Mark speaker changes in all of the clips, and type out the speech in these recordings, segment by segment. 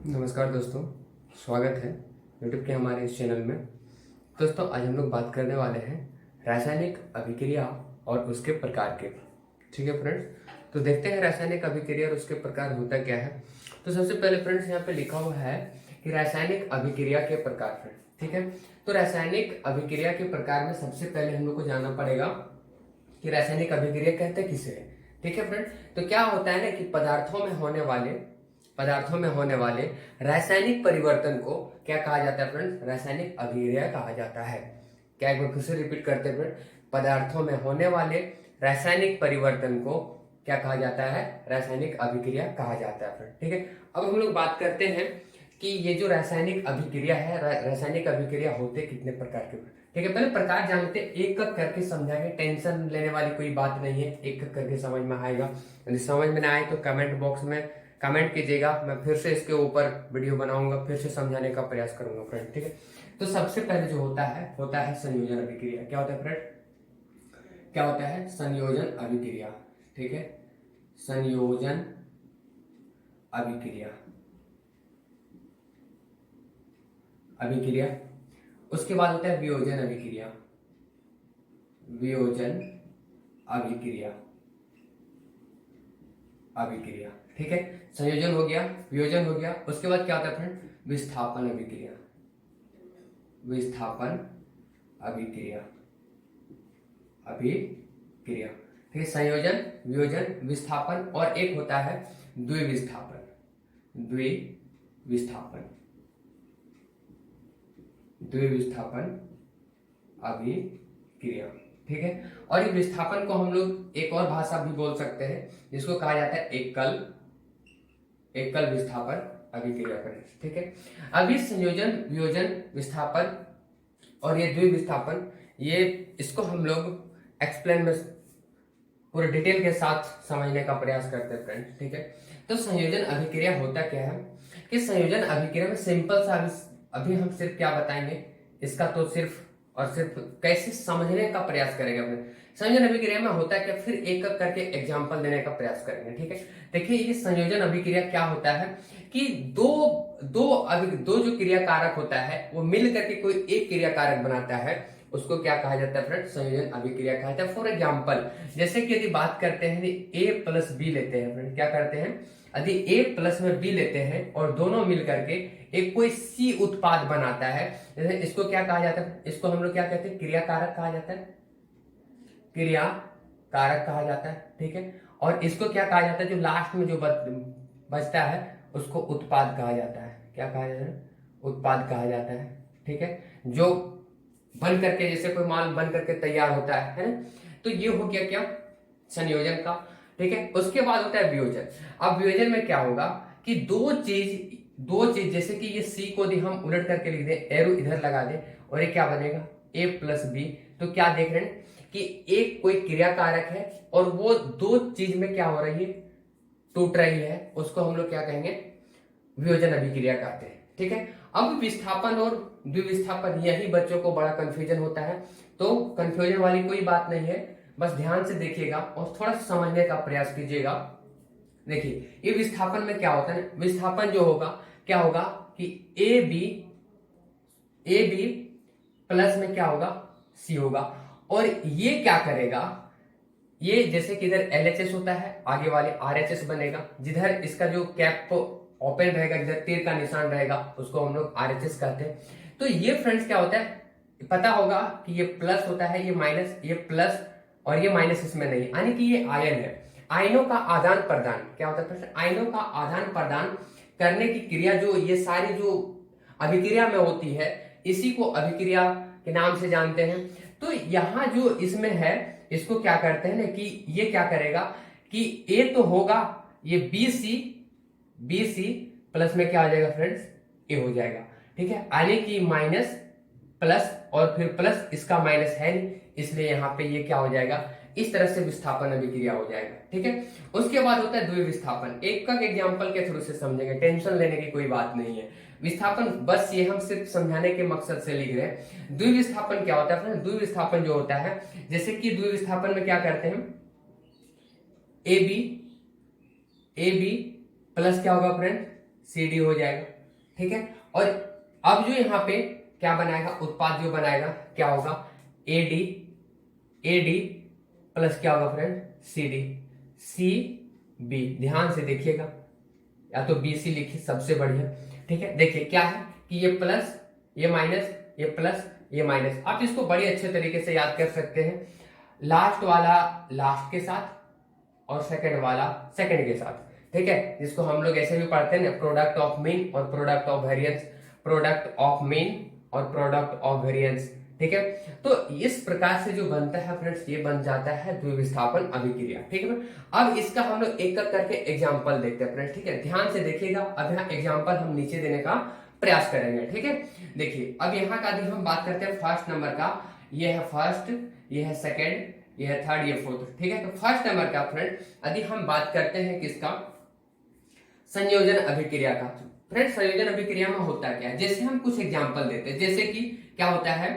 Speaker 1: नमस्कार दोस्तों, स्वागत है यूट्यूब के हमारे इस चैनल में। दोस्तों, आज हम लोग बात करने वाले हैं रासायनिक अभिक्रिया और उसके प्रकार के। ठीक है फ्रेंड्स, तो देखते हैं रासायनिक अभिक्रिया और उसके प्रकार होता क्या है। तो सबसे पहले फ्रेंड्स यहाँ पे लिखा हुआ है कि रासायनिक अभिक्रिया के प्रकार फ्रेंड्स। ठीक है, तो रासायनिक अभिक्रिया के प्रकार में सबसे पहले हम लोग को जानना पड़ेगा कि रासायनिक अभिक्रिया कहते किसे है। ठीक है फ्रेंड, तो क्या होता है ना कि पदार्थों में होने वाले रासायनिक परिवर्तन को क्या कहा जाता है फ्रेंड्स? रासायनिक अभिक्रिया कहा जाता है। क्या, एक बार फिर से रिपीट करते हैं फ्रेंड, पदार्थों में होने वाले रासायनिक परिवर्तन को क्या कहा जाता है? रासायनिक अभिक्रिया कहा जाता है फ्रेंड। ठीक है, अब हम लोग बात करते हैं कि ये जो रासायनिक अभिक्रिया है, रासायनिक अभिक्रिया होते कितने प्रकार के। ठीक है, पहले प्रकार जानते, एक एक करके समझाएंगे, टेंशन लेने वाली कोई बात नहीं है, एक एक करके समझ में आएगा। यदि समझ में ना आए तो कमेंट बॉक्स में कमेंट कीजिएगा, मैं फिर से इसके ऊपर वीडियो बनाऊंगा, फिर से समझाने का प्रयास करूंगा फ्रेंड। ठीक है, तो सबसे पहले जो होता है संयोजन अभिक्रिया। क्या होता है फ्रेंड? क्या होता है? संयोजन अभिक्रिया। ठीक है, संयोजन अभिक्रिया। उसके बाद होता है वियोजन अभिक्रिया। ठीक है, संयोजन हो गया, वियोजन हो गया। उसके बाद क्या होता है फ्रेंड? विस्थापन अभिक्रिया। ठीक है, संयोजन, वियोजन, विस्थापन, और एक होता है द्विविस्थापन अभिक्रिया। ठीक है, और ये विस्थापन को हम लोग एक और भाषा भी बोल सकते हैं, जिसको कहा जाता है एकल विस्थापन अभिक्रिया करें। ठीक है, अब ये संयोजन, वियोजन, विस्थापन और ये द्विविस्थापन, ये इसको हम लोग एक्सप्लेन में पूरे डिटेल के साथ समझने का प्रयास करते हैं फ्रेंड। ठीक है, तो संयोजन अभिक्रिया होता क्या है कि संयोजन अभिक्रिया में सिंपल सा अभी हम सिर्फ क्या बताएंगे, इसका तो सिर्फ और सिर्फ कैसे समझने का प्रयास करेंगे अपने। संयोजन अभिक्रिया में होता है क्या, फिर एक एक करके एग्जांपल देने का प्रयास करेंगे। ठीक है, देखिए ये संयोजन अभिक्रिया क्या होता है कि दो जो क्रिया कारक होता है वो मिल करके कोई एक क्रिया कारक बनाता है, उसको क्या कहा जाता है फ्रेंड? संयोजन अभिक्रिया कहा जाता है। फॉर एग्जांपल, जैसे कि यदि बात करते हैं, A प्लस बी लेते हैं फ्रेंड, क्या करते हैं, यदि A प्लस में B लेते हैं और दोनों मिल करके एक कोई C उत्पाद बनाता है, जैसे इसको क्या कहा जाता है? इसको हम लोग क्या कहते हैं? क्रिया कारक कहा जाता है। ठीक है, और इसको क्या कहा जाता है? जो लास्ट में जो बचता है उसको उत्पाद कहा जाता है। क्या कहा जाता है? उत्पाद कहा जाता है। ठीक है, जो बन करके, जैसे कोई माल बन करके तैयार होता है ना, तो ये हो गया क्या? संयोजन का। ठीक है, उसके बाद होता है वियोजन। अब वियोजन में क्या होगा कि दो चीज, जैसे कि ये सी को हम उलट करके लिख दे, एरो इधर लगा दे, और ये क्या बनेगा? ए प्लस बी। तो क्या देख रहे हैं कि एक कोई क्रिया कारक है और वो दो चीज में क्या हो रही है? टूट रही है, उसको हम लोग क्या कहेंगे? वियोजन अभिक्रिया कहते हैं। ठीक है, अब विस्थापन और द्विविस्थापन, यही बच्चों को बड़ा कंफ्यूजन होता है, तो कंफ्यूजन वाली कोई बात नहीं है, बस ध्यान से देखिएगा और थोड़ा सा समझने का प्रयास कीजिएगा। देखिए ये विस्थापन में क्या होता है, विस्थापन जो होगा क्या होगा कि ए बी प्लस में क्या होगा? सी होगा, और ये क्या करेगा, ये जैसे कि इधर LHS होता है, आगे वाले RHS बनेगा, जिधर इसका जो कैप ओपन रहेगा, जिधर तीर का निशान रहेगा, उसको हम लोग RHS कहते हैं। तो ये फ्रेंड्स क्या होता है, पता होगा कि ये प्लस होता है, ये माइनस, ये प्लस और ये माइनस इसमें नहीं, यानी कि ये आयन है। आयनों का आदान प्रदान क्या होता है फ्रेंड्स? आयनों का आदान प्रदान करने की क्रिया, जो ये सारी जो अभिक्रिया में होती है, इसी को अभिक्रिया के नाम से जानते हैं। तो यहां जो इसमें है, इसको क्या करते हैं ना कि ये क्या करेगा कि ए तो होगा, ये बी सी प्लस में क्या हो जाएगा फ्रेंड्स? ए हो जाएगा। ठीक है, यानी कि माइनस प्लस और फिर प्लस, इसका माइनस है नहीं, इसलिए यहां पे ये क्या हो जाएगा? इस तरह से विस्थापन अभिक्रिया हो जाएगा। ठीक है, उसके बाद होता है द्विविस्थापन। एक का एग्जांपल के थ्रू से समझेंगे, टेंशन लेने की कोई बात नहीं है। विस्थापन बस ये हम सिर्फ समझाने के मकसद से लिख रहे हैं। द्विविस्थापन क्या होता है? द्विविस्थापन जो होता है, जैसे कि द्विविस्थापन में क्या करते हैं, ए बी प्लस क्या होगा फ्रेंड? सी डी हो जाएगा। ठीक है। और अब जो यहाँ पे क्या बनाएगा, उत्पाद जो बनाएगा क्या होगा, एडी, एडी प्लस क्या होगा फ्रेंड, सीडी, सी बी, ध्यान से देखिएगा, या तो बी सी लिखिए सबसे बढ़िया, ठीक है। देखिए क्या है कि ये प्लस, ये माइनस, ये प्लस, ये माइनस, आप इसको बड़े अच्छे तरीके से याद कर सकते हैं। लास्ट वाला लास्ट के साथ और सेकंड वाला सेकंड के साथ, ठीक है, जिसको हम लोग ऐसे भी पढ़ते हैं ना, प्रोडक्ट ऑफ मीन और product of variance, product of mean और प्रोडक्ट ऑफ वेरिएंस, ठीक है। तो इस प्रकार से जो बनता है फ्रेंड्स, ये बन जाता है द्विविस्थापन अभिक्रिया, ठीक है। अब इसका हम लोग एक एक करके एग्जांपल देखते हैं फ्रेंड्स, ठीक है, ध्यान से देखिएगा। अब यहाँ एग्जांपल हम नीचे देने का प्रयास करेंगे, ठीक है। देखिए अब यहाँ का यदि हम बात करते हैं फर्स्ट नंबर का, ये है फर्स्ट, ये है सेकेंड, ये है थर्ड, ये फोर्थ, ठीक है। तो फर्स्ट नंबर का फ्रेंड यदि हम बात करते हैं किसका, संयोजन अभिक्रिया का। फ्रेंड संयोजन अभिक्रिया में होता क्या है, जैसे हम कुछ एग्जांपल देते हैं, जैसे कि क्या होता है,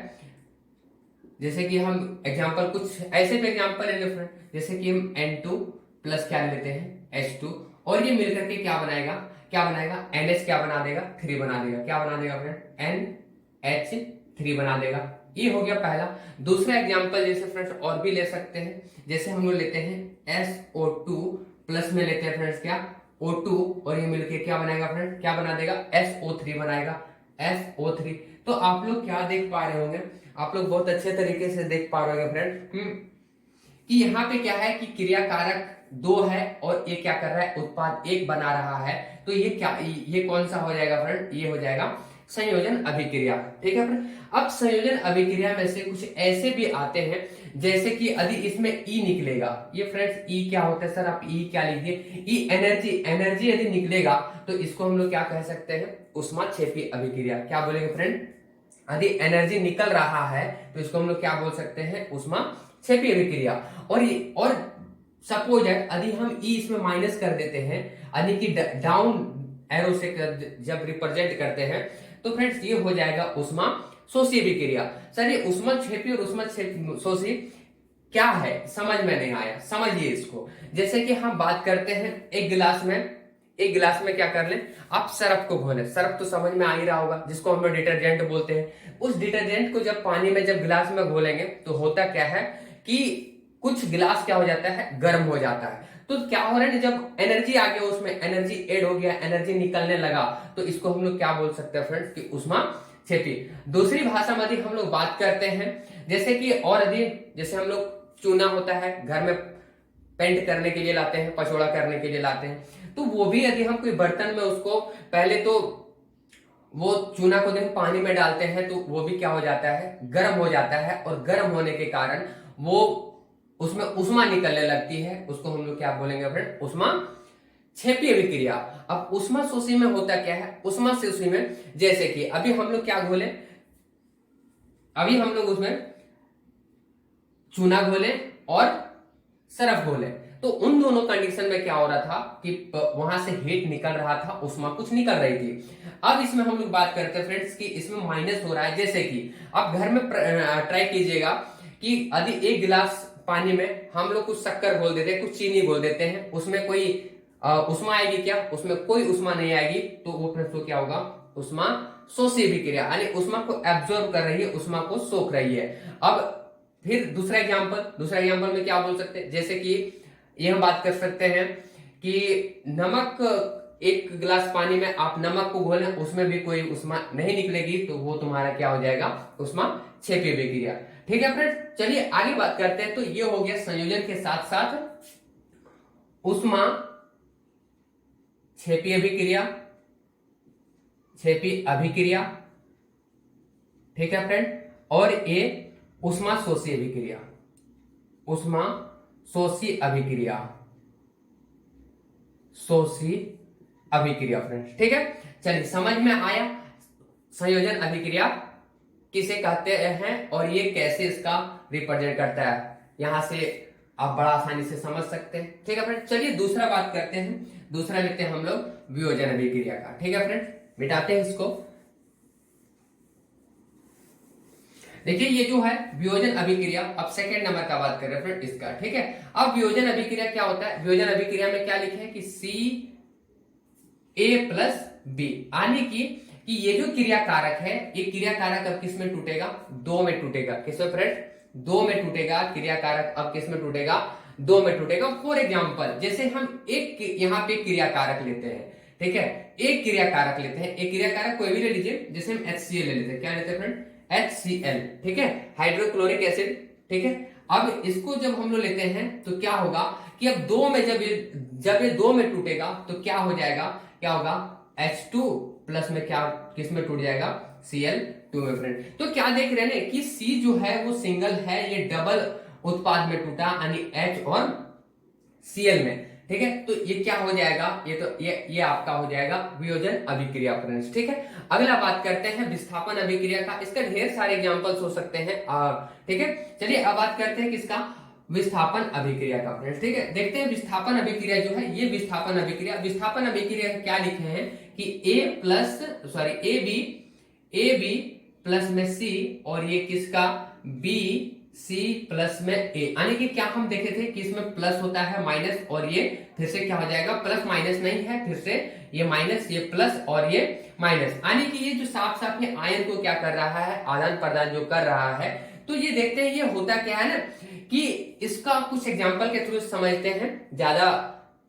Speaker 1: जैसे कि हम एग्जांपल कुछ ऐसे पे एग्जांपल लेंगे फ्रेंड, जैसे कि हम N2 प्लस क्या लेते हैं H2, और ये मिलकर के क्या बनाएगा, क्या बनाएगा, NH क्या बना देगा, 3 बना देगा, क्या बना देगा फ्रेंड, NH3 बना देगा। ये हो गया पहला। दूसरा एग्जांपल जैसे फ्रेंड्स और भी ले सकते हैं, जैसे हम लोग लेते हैं SO2 प्लस में लेते हैं फ्रेंड्स क्या, O2, और ये मिलके क्या बनाएगा फ्रेंड, क्या बना देगा, SO3 बनाएगा, SO3। तो आप लोग क्या देख पा रहे होंगे, आप लोग बहुत अच्छे तरीके से देख पा रहे होंगे फ्रेंड कि यहाँ पे क्या है कि क्रिया कारक 2 है और ये क्या कर रहा है, उत्पाद 1 बना रहा है। तो ये क्या, ये कौन सा हो जाएगा फ्रेंड, ये हो जाएगा संयोजन अभिक्रिया, ठीक है फ्रेंड। अब संयोजन अभिक्रिया में से कुछ ऐसे भी आते हैं, जैसे कि यदि इसमें ई निकलेगा, ये फ्रेंड्स ई क्या होता है सर, आप ई क्या लिखिए, ई एनर्जी, एनर्जी यदि निकलेगा तो इसको हम लोग क्या कह सकते हैं, उष्माक्षेपी अभिक्रिया। क्या बोलेंगे फ्रेंड, यदि एनर्जी निकल रहा है तो इसको हम लोग क्या बोल सकते हैं, उष्माक्षेपी अभिक्रिया। और सपोज यदि हम ई इसमें माइनस कर देते हैं, यानी कि डाउन एरो से जब रिप्रेजेंट करते हैं, तो फ्रेंड्स ये हो जाएगा उष्मा शोषी अभिक्रिया। सर ये उष्माक्षेपी और उष्मा शोषी क्या है, समझ में नहीं आया, समझिए इसको। जैसे कि हम बात करते हैं एक गिलास में क्या कर लें, आप सरफ को घोलें, सरफ तो समझ में आ ही रहा होगा, जिसको हम लोग डिटर्जेंट बोलते हैं। उस डिटर्जेंट को जब पानी में जब गिलास में घोलेंगे तो होता क्या है कि कुछ गिलास क्या हो जाता है, गर्म हो जाता है। तो क्या हो रहा है, जब एनर्जी आ गया, उसमें एनर्जी ऐड हो गया, एनर्जी निकलने लगा, तो इसको हम लोग क्या बोल सकते हैं फ्रेंड्स कि उष्माक्षेपी। दूसरी भाषा में यदि हम लोग बात करते हैं, जैसे कि और यदि जैसे हम लोग चूना होता है घर में पेंट करने के लिए लाते हैं, पचोड़ा करने के लिए लाते हैं, तो वो भी यदि हम कोई बर्तन में उसको पहले तो वो चूना को जब पानी में डालते हैं तो वो भी क्या हो जाता है, गर्म हो जाता है, और गर्म होने के कारण वो उसमें उष्मा निकलने लगती है, उसको हम लोग क्या बोलेंगे फ्रेंड, उष्माक्षेपी अभिक्रिया। अब उष्मा शोषी में होता क्या है, उष्मा शोषी में जैसे कि अभी हम लोग क्या घोले, अभी हम लोग उसमें चूना घोले और सरफ घोले, तो उन दोनों कंडीशन में क्या हो रहा था कि वहां से हीट निकल रहा था, उष्मा कुछ निकल रही थी। अब इसमें हम लोग बात करते हैं फ्रेंड्स कि इसमें माइनस हो रहा है, जैसे कि आप घर में ट्राई कीजिएगा कि यदि एक गिलास पानी में हम लोग कुछ शक्कर घोल देते हैं, कुछ चीनी घोल देते हैं, उसमें कोई उष्मा आएगी क्या, उसमें कोई उष्मा नहीं आएगी, तो वो फ्रेंड्स तो क्या होगा, उष्मा शोषी अभिक्रिया, यानी उष्मा को एब्जॉर्ब कर रही है, उष्मा को सोख रही है। अब फिर दूसरा एग्जांपल में क्या बोल सकते हैं, जैसे कि ये हम बात कर सकते हैं कि नमक, एक गिलास पानी में आप नमक को घोलें, उसमें भी कोई उष्मा नहीं निकलेगी, तो वो तुम्हारा क्या हो जाएगा, उष्माक्षेपी अभिक्रिया, ठीक है फ्रेंड्स। चलिए आगे बात करते हैं। तो ये हो गया संयोजन के साथ साथ उष्माक्षेपी अभिक्रिया, ठीक है फ्रेंड, और ये उष्मा शोषी अभिक्रिया फ्रेंड्स, ठीक है। चलिए समझ में आया संयोजन अभिक्रिया किसे कहते हैं और ये कैसे इसका रिप्रेजेंट करता है, यहां से आप बड़ा आसानी से समझ सकते हैं, ठीक है फ्रेंड। चलिए दूसरा बात करते हैं, दूसरा लेते हैं हम लोग वियोजन अभिक्रिया का, ठीक है फ्रेंड, मिटाते हैं इसको। देखिए ये जो है वियोजन अभिक्रिया, अब सेकंड नंबर का बात कर रहे हैं फ्रेंड इसका, ठीक है। अब वियोजन अभिक्रिया क्या होता है, वियोजन अभिक्रिया में क्या लिखे हैं कि सी ए प्लस बी, यानी कि कि ये जो क्रिया कारक है, ये क्रिया कारक अब किस में टूटेगा? दो में टूटेगा। किसमें फ्रेंड? दो में टूटेगा। क्रिया कारक अब किस में टूटेगा? दो में टूटेगा। फॉर एग्जाम्पल, जैसे हम एक यहाँ पे क्रिया कारक लेते हैं, ठीक है, एक क्रिया कारक लेते हैं, एक क्रिया कारक कोई भी ले लीजिए, जैसे हम HCl ले लेते हैं। क्या लेते हैं फ्रेंड? HCl, ठीक है, हाइड्रोक्लोरिक एसिड, ठीक है। अब इसको जब हम लोग लेते हैं तो क्या होगा कि अब दो में जब ये दो में टूटेगा तो क्या हो जाएगा? क्या होगा? H2 प्लस में क्या किस में टूट जाएगा? Cl2 में फ्रेंड। तो क्या देख रहे हैं कि C जो है वो सिंगल है, ये डबल उत्पाद में टूटा, यानी H और Cl में, ठीक है। तो ये क्या हो जाएगा? ये तो ये आपका हो जाएगा वियोजन अभिक्रिया फ्रेंड्स, ठीक है। अगला बात करते हैं विस्थापन अभिक्रिया का। इसका ढेर सारे एग्जांपल्स हो सकते हैं, ठीक है। चलिए अब बात करते हैं किसका? विस्थापन अभिक्रिया का फ्रेंड्स, ठीक है। देखते हैं विस्थापन अभिक्रिया जो है, ये विस्थापन अभिक्रिया क्या लिखे हैं कि ए बी प्लस में सी, और ये किसका? बी सी प्लस में ए, यानी कि क्या हम देखे थे कि इसमें प्लस होता है माइनस, और ये फिर से क्या हो जाएगा? प्लस माइनस नहीं है, फिर से ये माइनस, ये प्लस और ये माइनस, यानी कि ये जो साफ साफ ये आयन को क्या कर रहा है? आदान प्रदान जो कर रहा है। तो ये देखते हैं ये होता क्या है ना, कि इसका कुछ एग्जाम्पल के थ्रू समझते हैं, ज्यादा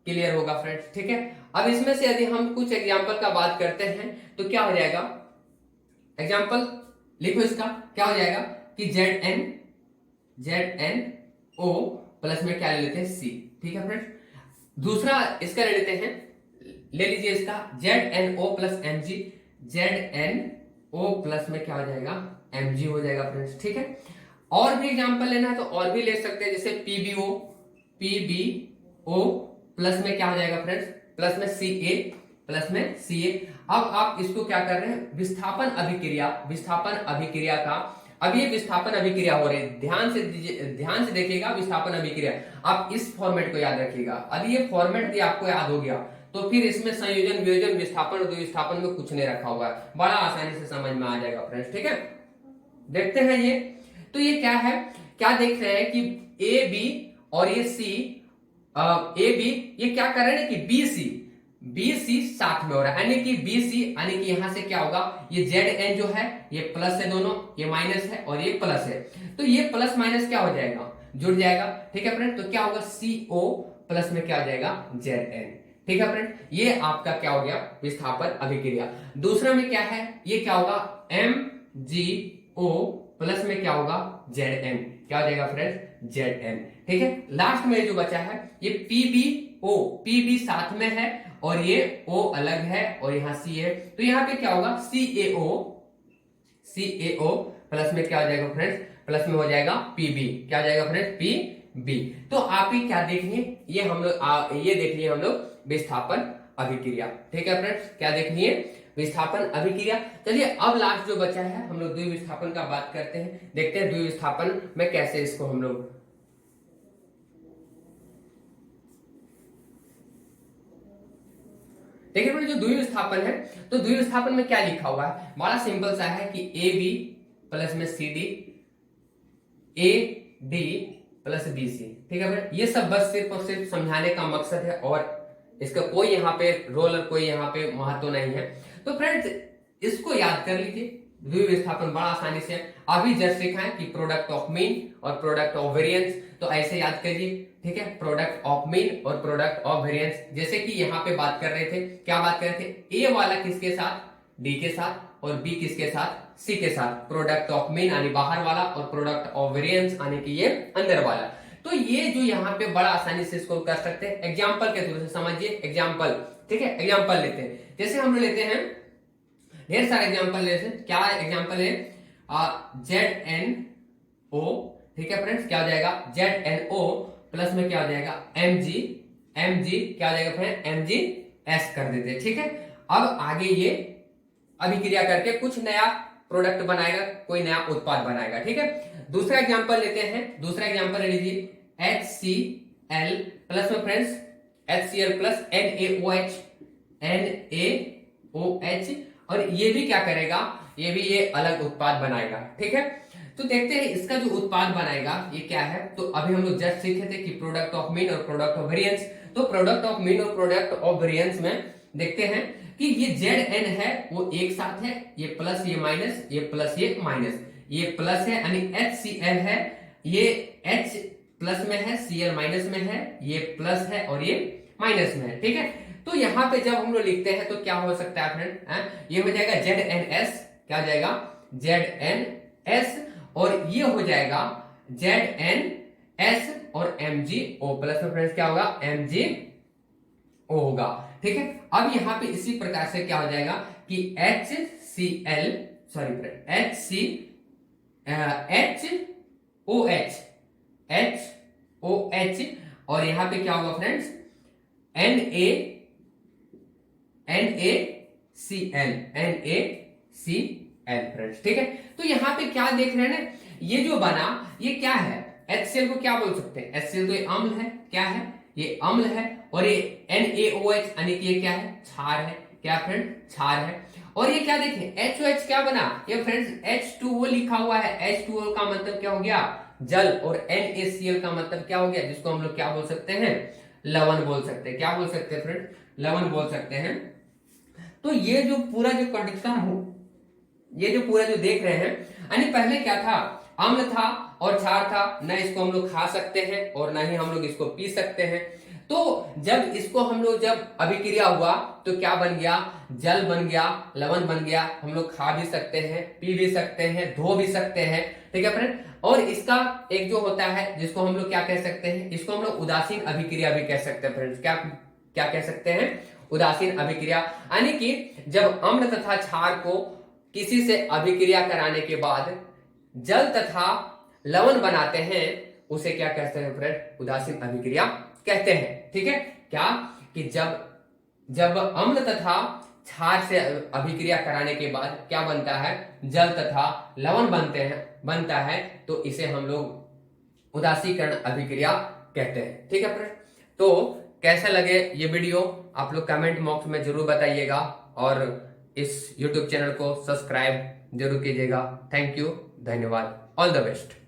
Speaker 1: क्लियर होगा फ्रेंड्स, ठीक है। अब इसमें से यदि हम कुछ एग्जाम्पल का बात करते हैं तो क्या हो जाएगा? एग्जाम्पल लिखो इसका। क्या हो जाएगा कि ZnO प्लस में क्या ले लेते हैं? C, ठीक है फ्रेंड्स। दूसरा इसका ले लेते हैं, ले लीजिए इसका ZnO plus Mg, ZnO plus में क्या हो जाएगा? Mg हो जाएगा फ्रेंड्स, ठीक है। और भी एग्जांपल लेना है तो और भी ले सकते हैं, जैसे PbO प्लस में क्या हो जाएगा फ्रेंड्स? प्लस में Ca। अब आप इसको क्या कर रहे हैं? विस्थापन अभिक्रिया का, अब ये विस्थापन अभिक्रिया हो रही है, ध्यान से देखिएगा। विस्थापन अभिक्रिया आप इस फॉर्मेट को याद रखिएगा। यदि ये फॉर्मेट भी आपको याद हो गया तो फिर इसमें संयोजन, वियोजन, विस्थापन और द्विविस्थापन में कुछ नहीं रखा हुआ है, बड़ा आसानी से समझ में आ जाएगा फ्रेंड्स, ठीक है। देखते हैं ये, तो ये क्या है? क्या देख रहे हैं कि ए बी और ये सी, ए बी ये क्या कर रहे हैं कि बी सी साथ में हो रहा है, यानी कि बी सी, यानी कि यहां से क्या होगा? ये ZN जो है ये प्लस है, दोनों ये माइनस है और ये प्लस है, तो ये प्लस माइनस क्या हो जाएगा? जुड़ जाएगा, ठीक है फ्रेंड। तो क्या होगा? CO प्लस में क्या हो जाएगा? ZN, ठीक है फ्रेंड। ये आपका क्या हो गया? विस्थापन अभिक्रिया। दूसरा में क्या है? ये क्या होगा? MgO प्लस में क्या होगा? ZN, क्या हो जाएगा फ्रेंड? ZN, ठीक है। लास्ट में जो बचा है ये PbO, Pb साथ में है और ये O अलग है और यहाँ C है, तो यहाँ पे क्या होगा? CaO प्लस में क्या हो जाएगा फ्रेंड्स? प्लस में हो जाएगा Pb, क्या हो जाएगा फ्रेंड्स? Pb। तो आप ही क्या देखिए, ये हम लोग ये देख लिए हम लोग विस्थापन अभिक्रिया, ठीक है फ्रेंड्स। क्या देखनी है? विस्थापन अभिक्रिया। चलिए अब लास्ट जो बचा है हम लोग द्विविस्थापन का बात करते हैं। देखते हैं द्विविस्थापन में कैसे इसको हम लोग, देखिए फ्रेंड जो द्विविस्थापन है, तो द्विविस्थापन में क्या लिखा हुआ है? बड़ा सिंपल सा है कि AB प्लस में CD, AD प्लस BC, ठीक है फ्रेंड। ये सब बस सिर्फ और सिर्फ समझाने का मकसद है और इसका कोई यहाँ पे रोल और कोई यहाँ पे महत्व नहीं है। तो फ्रेंड्स इसको याद कर लीजिए, द्विविस्थापन बड़ा आसानी से अभी जस्ट सीखा है कि प्रोडक्ट ऑफ मीन और प्रोडक्ट ऑफ वेरिएंस, तो ऐसे याद करिए, ठीक है। प्रोडक्ट ऑफ मीन और प्रोडक्ट ऑफ वेरिएंस, जैसे कि यहाँ पे बात कर रहे थे, क्या बात कर रहे थे? ए वाला किसके साथ? डी के साथ, और बी किसके साथ? सी के साथ। प्रोडक्ट ऑफ मीन यानी बाहर वाला और प्रोडक्ट ऑफ वेरिएंस यानी कि ये अंदर वाला। तो ये जो यहाँ पे बड़ा आसानी से इसको कर सकते हैं, एग्जाम्पल के थ्रू से समझिए। एग्जाम्पल, ठीक है, एग्जाम्पल लेते हैं, जैसे हम लेते हैं ढेर सारे एग्जाम्पल लेते हैं। क्या एग्जाम्पल है? ZnO, ठीक है फ्रेंड्स, क्या हो जाएगा? ZnO प्लस में क्या हो जाएगा? Mg, क्या हो जाएगा फ्रेंड? MgS कर देते हैं, ठीक है। अब आगे ये अभिक्रिया करके कुछ नया प्रोडक्ट बनाएगा, कोई नया उत्पाद बनाएगा, ठीक है। दूसरा एग्जांपल लेते हैं, दूसरा एग्जांपल ले लीजिए HCl प्लस में फ्रेंड्स HCl प्लस NaOH, और ये भी क्या करेगा? ये भी ये अलग उत्पाद बनाएगा, ठीक है। तो देखते हैं इसका जो उत्पाद बनाएगा ये क्या है। तो अभी हम लोग जस्ट सीखे थे कि प्रोडक्ट ऑफ मीन और प्रोडक्ट ऑफ वेरिएंस। तो प्रोडक्ट ऑफ मीन और प्रोडक्ट ऑफ वेरिएंस में देखते हैं कि ये Zn है वो एक साथ है, ये प्लस ये माइनस, ये प्लस ये माइनस, ये प्लस है यानी HCl है, ये H प्लस में है, Cl माइनस में है, ये प्लस है और ये माइनस में है। ठीक है, तो यहाँ पे जब हम लोग लिखते हैं तो क्या हो सकता है फ्रेंड, ये हो जाएगा ZnS, क्या हो जाएगा ZnS, और ये हो जाएगा ZnS और MgO प्लस में फ्रेंड्स क्या होगा MgO होगा। ठीक है, अब यहाँ पे इसी प्रकार से क्या हो जाएगा कि HCl सॉरी फ्रेंड HOH और यहाँ पे क्या होगा फ्रेंड्स NaCl फ्रेंड्स। ठीक है, तो यहाँ पे क्या देख रहे हैं ना, ये जो बना ये क्या है, HCl को क्या बोल सकते हैं, HCl तो ये अम्ल है, क्या है ये अम्ल है, और ये NaOH यानी कि ये क्या है क्षार है, क्या फ्रेंड क्षार है। और ये क्या देखें HOH क्या बना, ये फ्रेंड्स H2O लिखा हुआ है, H2O का मतलब क्या हो गया जल, और NaCl का मतलब क्या हो गया, जिसको हम लोग क्या बोल सकते हैं लवण बोल सकते हैं, क्या बोल सकते हैं फ्रेंड लवण बोल सकते हैं। तो ये जो पूरा जो कंडीशन हो, ये जो पूरा जो देख रहे हैं, यानी पहले क्या था अम्ल था और क्षार था, न इसको हम लोग खा सकते हैं और न ही हम लोग इसको पी सकते हैं। तो जब इसको हम लोग जब अभिक्रिया हुआ तो क्या बन गया जल बन गया, लवण बन गया, हम लोग खा भी सकते हैं, पी भी सकते हैं, धो भी सकते हैं। ठीक है फ्रेंड, और इसका एक जो होता है जिसको हम लोग क्या कह सकते हैं, इसको हम लोग उदासीन अभिक्रिया भी कह सकते हैं फ्रेंड्स। क्या क्या कह सकते हैं उदासीन अभिक्रिया, यानी कि जब अम्ल तथा क्षार को किसी से अभिक्रिया कराने के बाद जल तथा लवण बनाते हैं, उसे क्या कहते हैं फ्रेंड उदासीन अभिक्रिया कहते हैं। ठीक है, क्या कि जब अम्ल तथा क्षार से अभिक्रिया कराने के बाद क्या बनता है जल तथा लवण बनता है, तो इसे हम लोग उदासीकरण अभिक्रिया कहते हैं। ठीक है फ्रेंड, तो कैसा लगे ये वीडियो आप लोग कमेंट बॉक्स में जरूर बताइएगा, और इस YouTube चैनल को सब्सक्राइब जरूर कीजिएगा। थैंक यू, धन्यवाद, ऑल द बेस्ट।